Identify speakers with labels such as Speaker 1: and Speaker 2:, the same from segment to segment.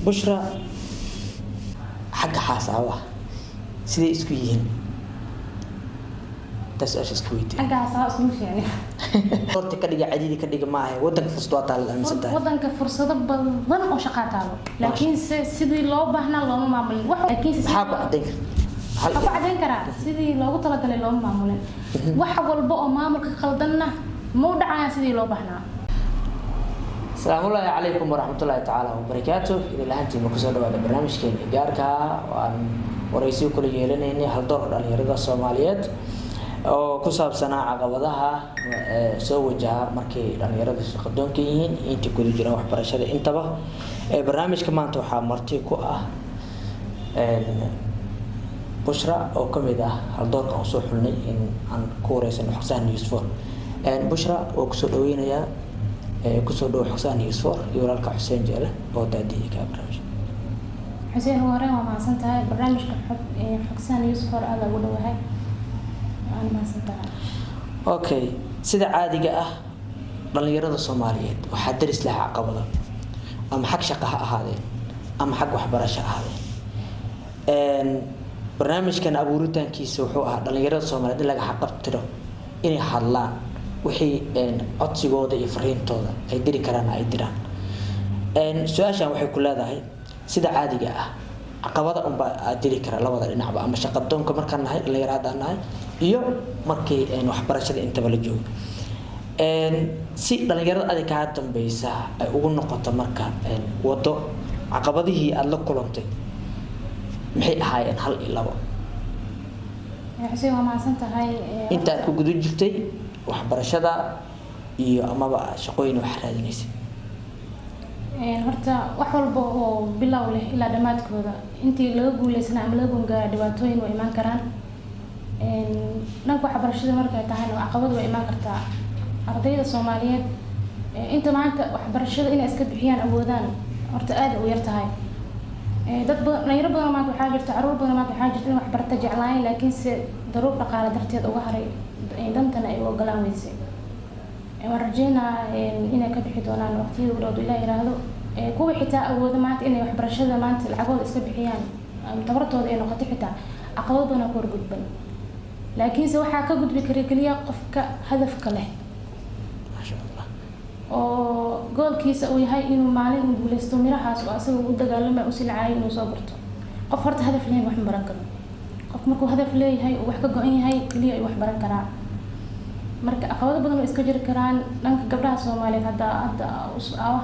Speaker 1: بشرى حق حاسة سيدي اسكو يهين تسأش اسكويتي
Speaker 2: حق حاسة اسمش يعني
Speaker 1: horta ka dhiga cadiidi ka dhiga maahay wadanka fursad waa taal aaminsantahay
Speaker 2: wadanka fursado badan oo shaqo taalo laakiin sidii loo baahnaa looma maamulin wax laakiin
Speaker 1: maxaa ku
Speaker 2: cadeyn karaa sidii loogu talagalay looma maamulin wax walba oo maamulka khaldanna ma u dhacaya sidii loo baahnaa.
Speaker 1: السلام الله عليكم ورحمة الله تعالى وبركاته. إذا لهنتي مكسر هذا برنامج كين إيجاركا وأن ورئيسي كل يلنا إني هالدور على الرجال الصوماليات أو كسب سنة عقبضها سوى جار مركي الرجال الخدام كيين أنت كل جرا وحبر شر انتبه برنامج كمان توحى مرتي كوه بشرى أو كميدا هالدور كأنصح لنا إن عن كورس إنه حسن يوسفور بشرى وكسروين يا kusoo dhow xusaan Yuusuf iyo walaalka Xuseen Jeele oo daadiye ka barnaamij
Speaker 2: Xuseen hore waa maasantahay barnaamijka xusaan Yuusuf aad ugu dhawahay aan maasantahay
Speaker 1: okay sida caadiga ah dhalinyarada Soomaaliyeed waxa daris laha caqabado ama xaq shaqo ha ahaadeen ama xaq waxbarasho ahaadeen barnaamijkan abuuritaankiisa wuxuu ahaa dhalinyarada Soomaaliyeed laga xaqabtiro inay hadlaan wixii codsigooda iyo fariintooda ay diri karaan ay diraan su'aashan waxay ku leedahay sida caadiga ah caqabada aad diri kara labada dhinacba ama shaqadoonka markaan nahay dhalinyarada nahay iyo markii waxbarashada intaba la joogo si dhalinyarada aad ka dambaysa ay ugu noqoto marka wado caqabadihii aad la kulantay maxay ahaayeen hal iyo labo
Speaker 2: Xuseen waa maasantahay
Speaker 1: inta ku gudu jirtay waxbarashada iyo amaba shaqooyin wax raadinaysa
Speaker 2: horta wax walba oo bilow leh ilaa dhamaadkooda intii laga guuleysana ama laga gungaaro dhibaatooyin way iman karaan dhanka waxbarashada markay tahay caqabad way iman kartaa ardayda Soomaaliyeed inta maanta waxbarashada inay iska bixiyaan awoodaan horta aad u yar tahay dad dhalinyaro badan maanta waxaa jirta caruur badan maanta waxaa jirta in waxbarata jeclaayeen laakiin se daruuf dhaqaale darteed uga haray dantana ay u ogolaan weysay waan rajeynaa inay ka bixi doonaan waqtiyada u dhow ilaa yiraahdo kuwa xitaa awooda maanta inay waxbarashada maanta lacagooda iska bixiyaan tabartooda ay noqoto xitaa caqabado badan ku horgudban laakiinse waxaa ka gudbi kara kaliya qofka hadafka leh
Speaker 1: masha Allah
Speaker 2: oo goolkiisa uu yahay inuu maalin u guuleysto mirahaas oo asaga u dagaalamo u silcaayo inuu soo barto qof horta hadaf leh wax baran karo qof markuu hadaf leeyahay oo wax ka go'an yahay kaliya ay wax baran karaa marka caqabado badan oo iska jiri karaan dhanka gabdhaha Soomaaliyeed hadda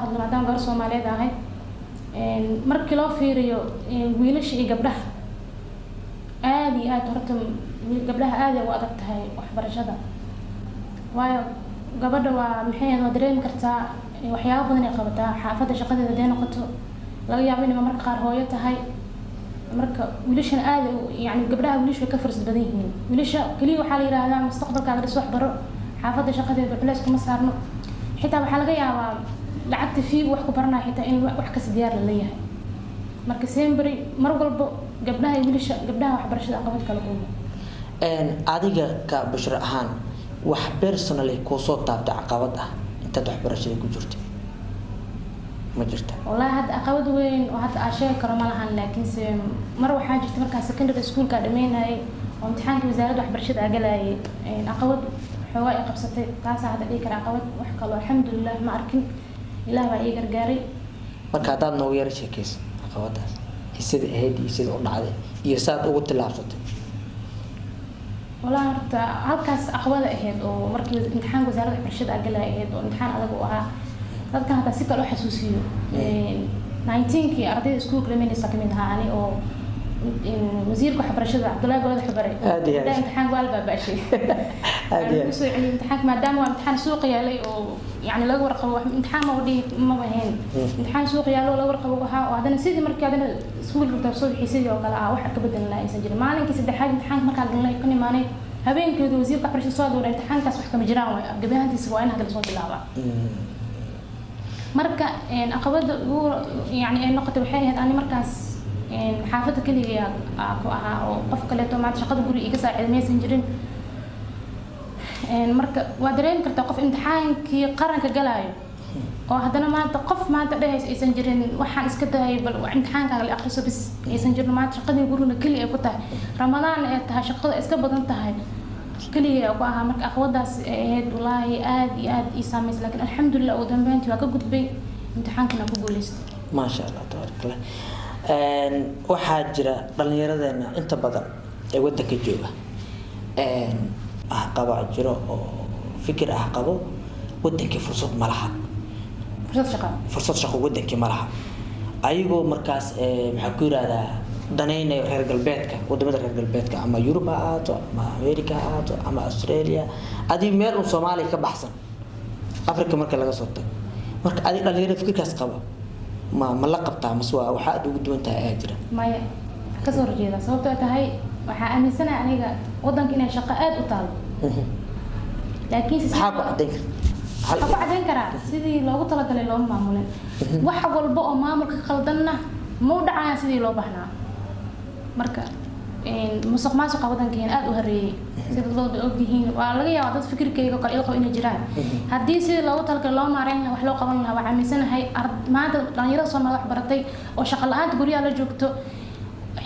Speaker 2: hadla maadaama gabar Soomaaliyeed ahay markii loo fiiriyo wiilasha iyo gabdhaha aad iyo aad horta gabdhaha aad ay u adag tahay waxbarashada waayo gabadha waa maxay aad dareemi kartaa waxyaabo badan ay qabataa xaafadda shaqadeeda ay noqoto laga yaabo in marka qaar hooyo tahay marka wiilashan aad yani gabdhaha wiilasha ka fursad badan yihiin wiilasha kaliya waxa la yiraahdaa mustaqbalkaaga dhis wax baro xaafadda shaqadeeda culays kuma saarno xitaa waxa laga yaabaa lacagta fee wax ku baranaa xitaa in wax ka diyaar la leeyahay marka sembri mar walba gabdhaha wiilasha gabdhaha waxbarashada aqoon kala kulmo
Speaker 1: adiga ka bashar ahaan wax personally ku soo taabta caqabad ah inta waxbarashada ku jirto ma jirta
Speaker 2: wallahi had caqabad weyn oo hadda aan sheegi karo ma lahan laakiin se mar waxaa jirta markaan secondary school ka dhameynay oo imtixaanka wasaaradda waxbarashada agalayay caqabad xoogaa ay qabsatay taas hadda dhigi kara caqabad wax kale alxamdulillah ma arkin ilaahay baa ii gargaaray
Speaker 1: marka hadaad noogu yara sheekayso caqabadaas sida ahayd iyo sida u dhacday iyo saad ugu tilaabsatay
Speaker 2: والله horta halkaas aqwada ahayd oo markii imtixaanka wasaaradda waxbarashada agalayay ahayd oo imtixaan adag u ahaa dadka hada si kale u xasuusiyo 19kii ardayda iskuulka dhameynaysa kamid ahaa ani oo wasiirka waxbarashada Cabdullaahi Goodax Xubare imtixaan walba baashay aad soo celin imtixaan maadaama waa imtixaan suuq yaalay oo yani laga warqabo wax imtixaan ma wadii ma bahayn imtixaan suuq yaalo laga warqabo waxa oo hadana sidii markii hadana iskuulka soo xiisay oo kala ah wax ka bedelan aysan jirin maalinkii saddexaad imtixaan marka galnay kan imaanay habeenkii wasiirka waxbarashada soo dooray imtixaankaas wax kama jiraan way gabahantiisa waa in hadda soo bilaaba marka caqabada yani ay noqotay waxay ahayd ani markaas xaafadda kaliya ku ahaa oo qof kale oo maanta shaqada guriga iga saaciidmaysan jirin marka waa dareemi kartaa qof imtixaankii qaranka galaayo oo haddana maanta qof maanta dhahays aysan jirin waxaan iska dahay bal imtixaankaaga la akhriso bis aysan jirin maanta shaqadii guriga kaliya ay ku tahay ramadaan ay tahay shaqada iska badan tahay kaliya ku ahaa marka aqwadaas ahayd wallaahi aad iyo aad ii saameysay laakiin alxamdulillah ugu dambeyntii waa ka gudbay imtixaankana ku guuleystay
Speaker 1: maasha allah tabaarakallah. Waxaa jira dhallinyaradeena inta badan ee wadanka jooga qaba jiro oo fikir qabo wadankii fursad ma laha, fursad shaqo wadankii ma laha, ayagoo markaas maxaa ku yiraahdaa danaynayo reer galbeedka, wadamada reer galbeedka ama Yurub ha ahaato ama America ha ahaato ama Australia, adii meel uu Soomaaliya ka baxsan Afrika marka laga soo tago. Marka adii dhalinyaro fikirkaas qaba ma la qabtaa mas waxa aad ugu duwan tahay jira
Speaker 2: maya ka soo horjeeda sababtoo tahay waxa aaminsanahay aniga wadanka inay shaqo aad u taalo laakiin si waxa ku cadeyn karaa sidii loogu talagalay loo maamulin wax walba oo maamulka qaldanna ma u dhacaya sidii loo baahnaa. Marka musuqmaasuqa wadankeena aad u hareeyay sida dadba og yihiin waa laga yaabaa dad fikirkayga kale ilqo inay jiraan haddii sidii loogu talagalay loo maareyn wax loo qaban lahaa waxaa aaminsanahay maanta dhalinyarada Soomaaliya wax baratay oo shaqo la'aanta guryaha la joogto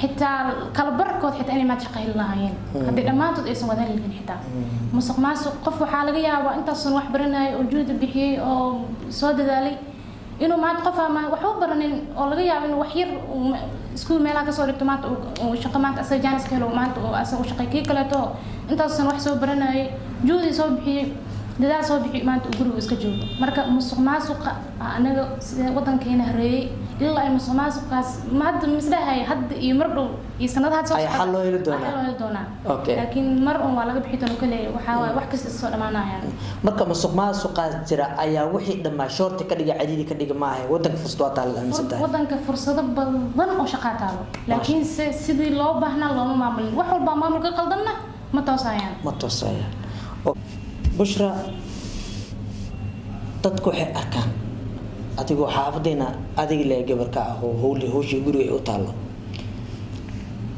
Speaker 2: xitaa kala barkood xitaa inay maanta shaqo heli lahaayeen haddii dhammaantood aysan wada helin xitaa musuqmaasuq qof waxaa laga yaabaa intaasan wax baranayay oo juhdi bixiyay oo soo dadaalay inuu maanta qof ama wax u baranin oo laga yaabo inuu wax yar iskuul meelaha ka soo dhigto maanta uu shaqo maanta asaga jaanis ka helo maanta oo asaga shaqo kii kaleeto intaasan wax soo baranayay juhdi soo bixiyay dadaal soo bixiyay maanta uu guriga iska joogo. Marka musuqmaasuqa anaga sida wadankeena hareeyay ilaa ay musuqmaasuqaas hadda misdahay hadda iyo mar dhow iyo sanadaha soo
Speaker 1: socda ay xal loo heli
Speaker 2: doonaa laakiin mar un waa laga bixi doonaa kale waxa wax kasta soo dhamaanayaan.
Speaker 1: Marka musuqmaasuqaas jira ayaa wixii dhamaa shorti ka dhiga cadiidi ka dhiga maahay wadanka fursado taal aaminsantahay wadanka
Speaker 2: fursado badan oo shaqo taalo laakiin sidii loo baahnaa looma maamulin wax walba maamulka qaldanna ma toosayaan. Bushra dadku waxay arkaan adigoo xaafadayna adiga ilaa gabarka ah oo howshii guriga u taalo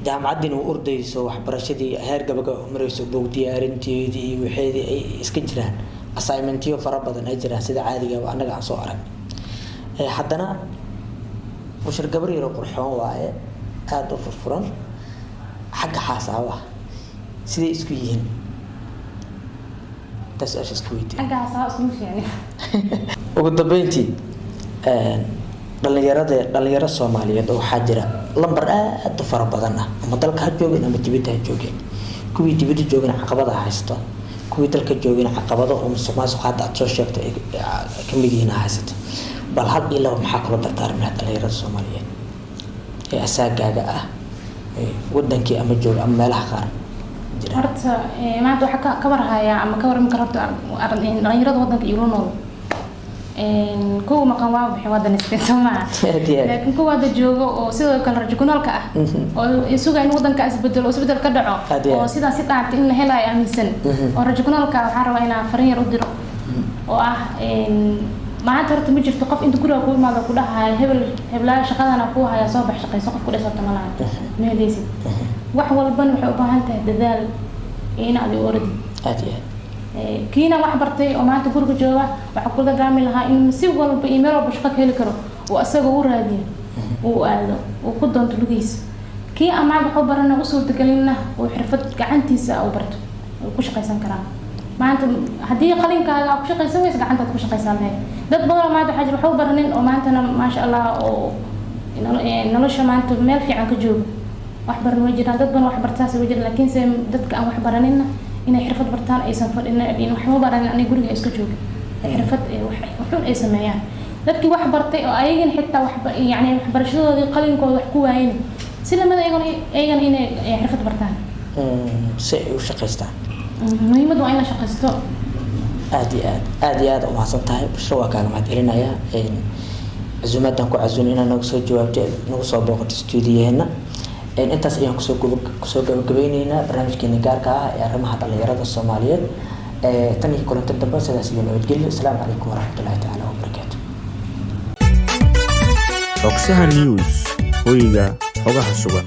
Speaker 2: jaamacadina u ordayso waxbarashadii heer gabaga marayso boog diyaarinteedii iyo waxeedii ay iska jiraan assignmentiyo fara badan ay jiraan sida caadiga ah anaga aan soo arag haddana Bushra gabar yar oo qurxoon waaye aad u furfuran xagga xasaabaha sidee isku yihiin تسأل سكويتي. أنت عصاص مش يعني.
Speaker 1: وقد بنتي dhalinyarada Soomaaliyeed oo xajira lambar aad u fara badan ah ama dalka ha joogin ama dibadda ha joogin kuwii dibadda joogin caqabada haysto kuwii dalka joogin caqabado oo musuqmaasuq hadda aad soo sheegtay ka mid yihiin haysto bal hal ilo maxaa kala dardaarmay dhalinyarada Soomaaliyeed ee asaagaaga ah wadankii ama joog ama meelaha qaar
Speaker 2: horta maanta waxa ka warhaya ama ka warmi karto dhalinyarada wadanka iyo nool kuwa maqan waa bixin wadan isbeesama laakiin kuwa hadda joogo oo sidoo kale rajakunaalka ah oo isuga in wadanka isbedel ka dhaco oo sidaas si dhaantay in la helayo aaminsan oo rajakunaalka waxa rabaa inaan farin yar u diro oo ah maanta horta ma jirto qof inta guriga ku imaado ku dhahayo hebla shaqadana ku haya soo bax shaqayso qof ku dhisata malaha meelaysid wax walban waxay u baahan tahay dadaal in aad u ordi kiina wax bartay oo maanta guriga jooga waxa ku dagaami lahaa in si walba email oo shaqo heli karo oo asaga u raadiyo oo aado oo ku doonto lugiis kii ama waxa barana u soo degalina oo xirfad gacantiisa u barto oo ku shaqaysan karaa maanta hadii qalinkaaga ku shaqaysan waysa gacantaad ku shaqaysan lahayd dad badan maanta waxa jira waxa baranin oo maantana ma sha Allah oo nolosha maanta meel fiican ka joogo wax baran way jiraan dad badan wax bartaas way jiraan laakiin se dadka aan wax baranina inay xirfad bartaan aysan fadhina in wax ma baran ani guriga iska joogo xirfad wax ay sameeyaan dadkii wax bartay oo ayagan xitaa wax yani wax barashadoodii qalinkooda wax ku waayeen si lamada ayagan inay xirfad bartaan
Speaker 1: si ay u shaqaystaan
Speaker 2: muhiimadu waa in la shaqaysto
Speaker 1: aad iyo aad u mahadsantahay Bushra waa kaaga mahadcelinaya casuumadan ku casuun inaan nagu soo jawaabtay nagu soo booqato stuudiyeena intaas ayaan kusoo gabagabaynaynaa barnaamijkeena gaarka ah ee arrimaha dhalinyarada Soomaaliyeed tan iyo kulanti dambe sidaas iyo nabadgelyo assalaamu calaykum waraxmatullaahi tacaala wabarakaatuh
Speaker 3: Ogsaha News hoyga xogaha sugan